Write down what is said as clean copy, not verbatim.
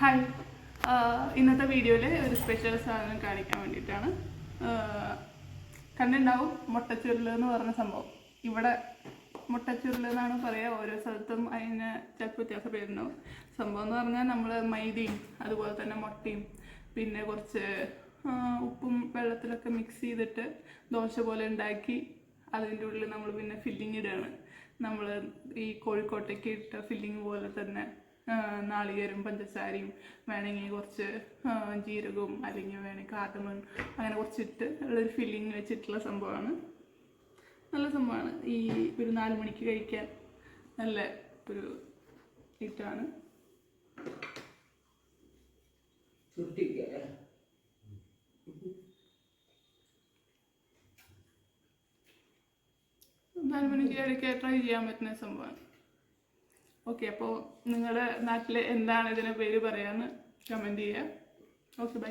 Hi, ഇന്നത്തെ വീഡിയോയിൽ ഒരു സ്പെഷ്യൽ സാധനം കാണിക്കാൻ വേണ്ടിയിട്ടാണ്. കണ്ടുണ്ടാവും മുട്ടച്ചുരുൾ എന്ന് പറഞ്ഞ സംഭവം. ഇവിടെ മുട്ടച്ചുരുൾ എന്നാണ് പറയുക, ഓരോ സ്ഥലത്തും അതിന് ചിലപ്പോൾ വ്യത്യാസ പേരുണ്ടാവും. സംഭവം എന്ന് പറഞ്ഞാൽ നമ്മൾ മൈദയും അതുപോലെ തന്നെ മുട്ടയും പിന്നെ കുറച്ച് ഉപ്പും വെള്ളത്തിലൊക്കെ മിക്സ് ചെയ്തിട്ട് ദോശ പോലെ ഉണ്ടാക്കി അതിൻ്റെ ഉള്ളിൽ നമ്മൾ പിന്നെ ഫില്ലിങ് ഇടുകയാണ്. നമ്മൾ ഈ കോഴിക്കോട്ടേക്ക് ഇട്ട ഫില്ലിങ് പോലെ തന്നെ നാളികേരും പഞ്ചസാരയും വേണമെങ്കിൽ കുറച്ച് ജീരകവും അല്ലെങ്കിൽ വേണമെങ്കിൽ കാർഡമം അങ്ങനെ കുറച്ചിട്ട് ഉള്ളൊരു ഫില്ലിങ് വെച്ചിട്ടുള്ള സംഭവമാണ്. നല്ല സംഭവമാണ്. ഈ ഒരു 4 മണിക്ക് കഴിക്കാൻ നല്ല ഒരു ഐറ്റമാണ്. നാല് മണിക്ക് കഴിക്കാൻ ട്രൈ ചെയ്യാൻ പറ്റുന്ന സംഭവമാണ്. ഓക്കെ, അപ്പോൾ നിങ്ങളുടെ നാട്ടിൽ എന്താണ് ഇതിന് പേര് പറയാമെന്ന് കമൻറ്റ് ചെയ്യുക. Okay, by.